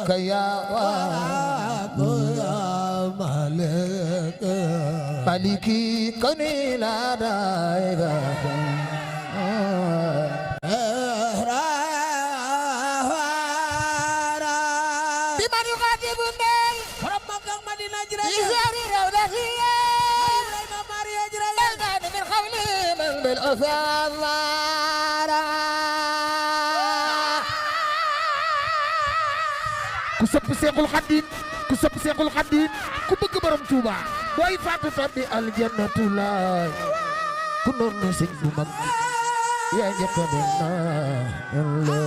يا مالك مالكي كوني لا دايغا بمن يغادب النيل borom Makka ak Madina jërëjëf يزاري رودتي Ibrahima Maria jërëjëf من قولي من بالأثار ku sopp Seexul Xadiim ku sopp Seexul Xadiim ku bëgg borom Tuuba booy faatu tabbi aljannatu laay ku noonu sëñ bu mag yaa njëkk a dem na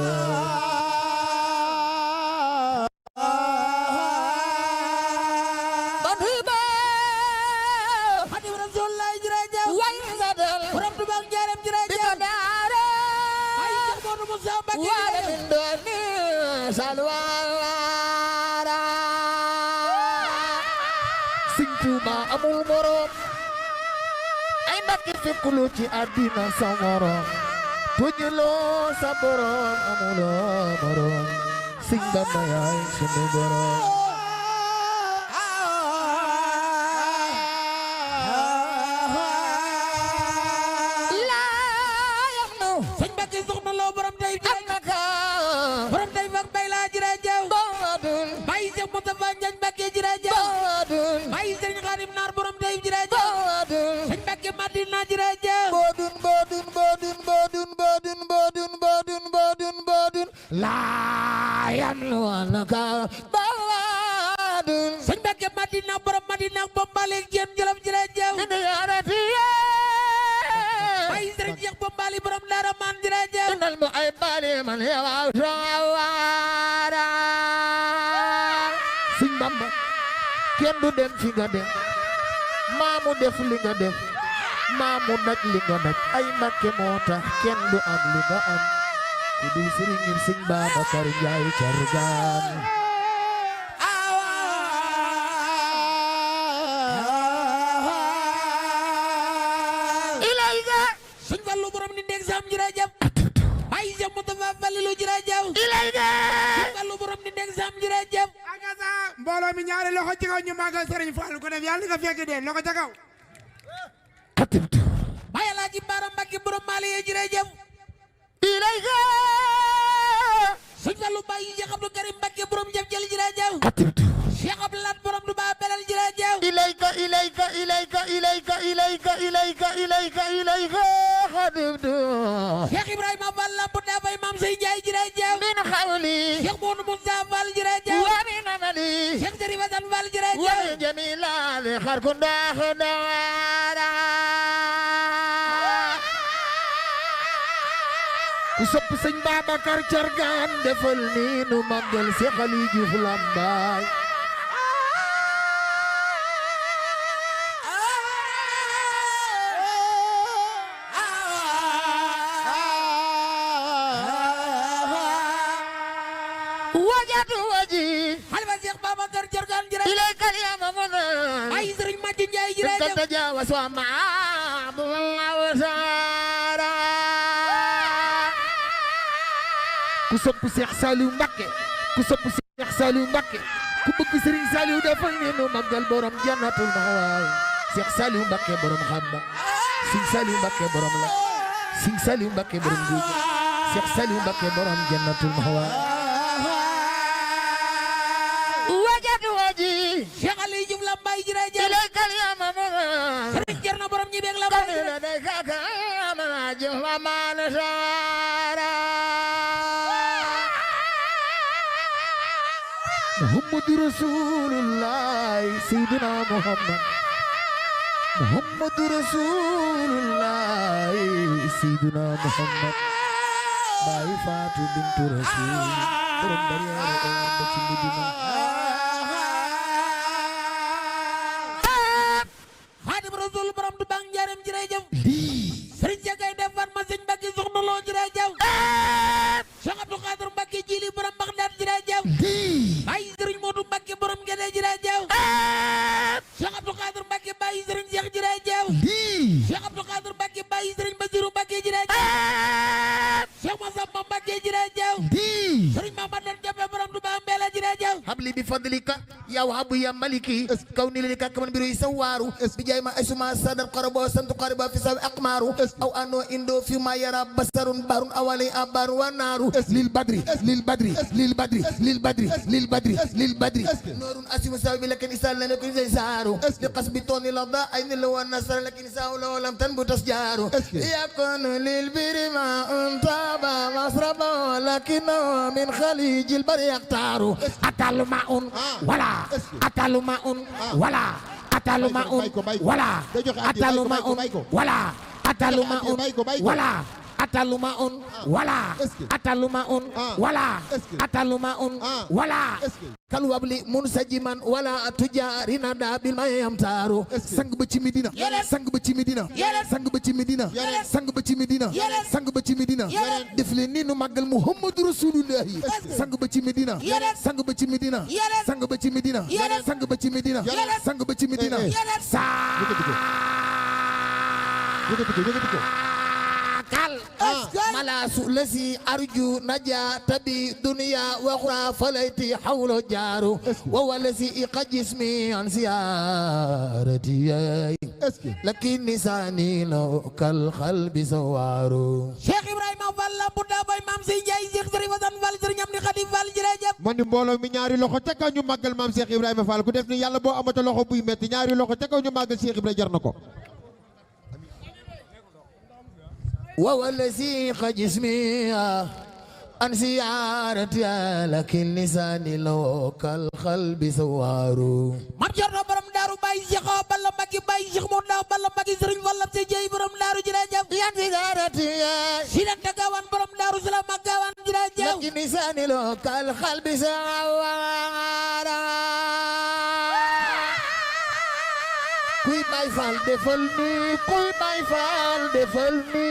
Xadim Rasulullah jërëjëf way nga del borom Tuuba ak Njaareem di ko jërëjëf daare ay Cheikh Modou Moussa Mbacké wala jërëjëf min dooni salwaara sëñ Tuuba amul morom ay Mbacké fekkulu ci àddina sa morom tuñuloo sa borom amuloo morom sëñ Bamba yaay sunu borom sëñ Mbacké soxna loo borom tey borom tey fak bay laa jërëjëf bay Cheikh Moustapha Ndiagne Mbacké jërëjëf bay Serigne Khadim Naar borom tey jërëjëf sëñ Mbacké Madina jërëjëf bodun laa yamluwanaka badun sëñ Mbacké Madina borom Madina ak Bombali ak Diène Jolof jërëjëf bay Serigne Cheikh Bombali borom Daara Man jërëjëf nal mo ay bali man yawa sawara sëñ Bamba kenn du dem fi nga dem maamu def li nga def maamu daj li nga daj ay Mbacké moo tax kenn du am li nga am ku dul sëriñ ngir sëñ Babacar Njaay Cargaan ilayka sëñ Fallu borom ni ndeg sam jërëjëf bay Cheikh Moustapha Fallilu jërëjëf ilayka sëñ Fallu borom ni ndeg sam jërëjëf agasa mbooloo mi ñaari loxo ci kaw ñu màggal Serigne Fallou ko def yàlla nga fekk dee loxo ca kaw katibtu bay Alaaji Baara Mbacké borom Maliye jërëjëf ilayka sëñ Fallu bay Cheikh Abdou Karim Mbacké borom jëf jël jërëjëf katibtu Cheikh Abdou Lat borom du ba belal jërëjëf ilayka katibtu Cheikh Ibrahima Fall lamp da bay Maam Sey Njaay jërëjëf min xawli Cheikh Modou Moussa Fall jërëjëf wa min amali Cheikh Serigne Assane Fall wa jërëjëf min jamilali xarkunda xudara ku sopp sëñ Babacar Cargaan defal ni nu màggal Seex Ali Juuf Lambaay wajatu waji Xalifa Cheikh Babacar Cargaan jërëjëf ilayka ya mamana ay Serigne Madji Ndiaye jërëjëf tajawas wa ma'abu wasara ku sopp Cheikh Saliou Mbacké ku sopp Cheikh Saliou Mbacké ku bëgg Serigne Saliou defal ni nu màggal borom jannatul mahwa Cheikh Saliou Mbacké borom xamba Serigne Saliou Mbacké borom la Serigne Saliou Mbacké borom guuj Cheikh Saliou Mbacké borom jannatul mahwa wajatu waji Cheikh Ali Diouf Lambaye jërëjëf ilaykal ya mamana Serigne Cerno borom ñi beeg Lambaye Muhammadu Rasulullah Sayyidina Muhammad Muhammadu Rasulullah Sayyidina Muhammad Baay Faatu bintu Rasul borom bariyaare o ba ci Medina Xaadim Rasul borom du bang Njaareem jërëjëf lii Serigne Jagay defar ma sëñ Mbacké soxna loo jërëjëf Cheikh Abdou Khadir Mbacké jili borom Bagdad jërëjëf lii Baye Serigne Modou Mbacké borom Guédé jërëjëf Cheikh Abdou Khadir Mbacké Baye Serigne Cheikh jërëjëf lii Cheikh Abdou Khadir Mbacké Baye Serigne Bassirou Mbacké jërëjëf Cheikh Massamba Mbacké jërëjëf lii Serigne Mamadou Diabe borom Touba Mbella jërëjëf bi fadlika ya wahabu ya maliki kawni lika kaman biru sawaru bi jay ma asuma sadar qarabo santu qariba fi saw aqmaru aw ano indo fi ma yara basarun barun awali abar wa naru lil badri lil badri lil badri lil badri lil badri lil badri nurun asimu saw bi lakin isal lana kun zaru li qasbi toni la da ayn la wa nasr lakin saw la lam tanbu tasjaru yakun lil biri ma untaba masraba lakin min khalij al bari yaqtaru atalu maun wala atalu maun wala atalu maun wala atalu maun wala atalu maun wala atalu maun wala atalu maun wala atalu maun wala kal wabli munsajiman wala tujarina da bil mayam taru sang ba ci Medina sang ba ci Medina sang ba ci Medina sang ba ci Medina sang ba ci Medina def leen ni nu màggal Muhammadu Rasulullah sang ba ci Medina sang ba ci Medina sang ba ci Medina sang ba ci Medina sang ba ci Medina sa kal malasu lasi arju najata bi dunya wa ukhra falayti hawlo jaru wa walasi iqajismi an ziyarati lakin nisani law kal qalbi sawaru Cheikh Ibrahima Fall Buda Bay Mam Si Njaay Cheikh Sëriñ Fasan Fall Sëriñ Amdi Xadi Fall jërëjëf man di mbooloo mi ñaari loxo ca kaw ñu màggal maam Cheikh Ibrahima Fall ku def ni yàlla boo amata loxo buy metti ñaari loxo ca kaw ñu màggal Cheikh Ibrahima jar na ko ووالذي جسمي عن زيارتي لكن لساني لو كالقلب سوار mam Cerno borom daaru Baye Cheikh Balla Mbacke Baye Cheikh Modou Balla Mbacke Serigne Fall Abdou Dieye borom daaru jërëjëf عن زيارتي Sidanta Gawane borom daaru Salaam ak Gawane jërëjëf لكن لساني لو كالقلب سوار kuy Baye Fall defal ni kuy Baye Fall defal ni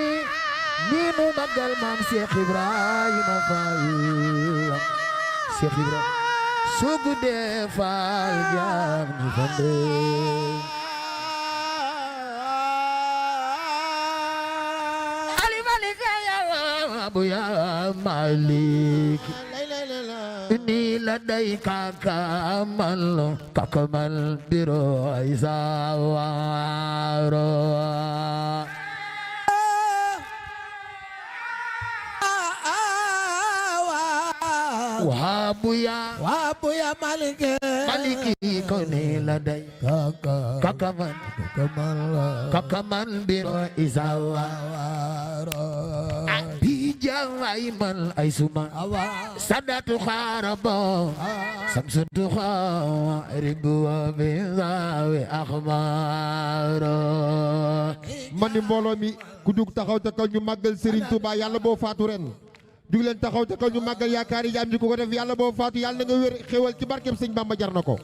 ni nu magal maam Cheikh Ibrahima Fall Cheikh Ibrahima sugu defal jam ni fande Ali Malik ya Abu ya Malik ini ladai kakamal biro isawaro wabuya maliki koni ladai kakamal biro isawaro bijawaimal aisuma sadatu kharabo samsutu ribu bizawi akhmaro man di mbooloo mi ku dug taxaw ca kaw ñu màggal Serigne Touba yàlla boo faatu ren dug leen taxaw ca kaw ñu màggal yaakaari jaam ji ku ko def yàlla boo faatu yàlla na nga wér xéwal ci barkeem Sëñ Bamba jar na ko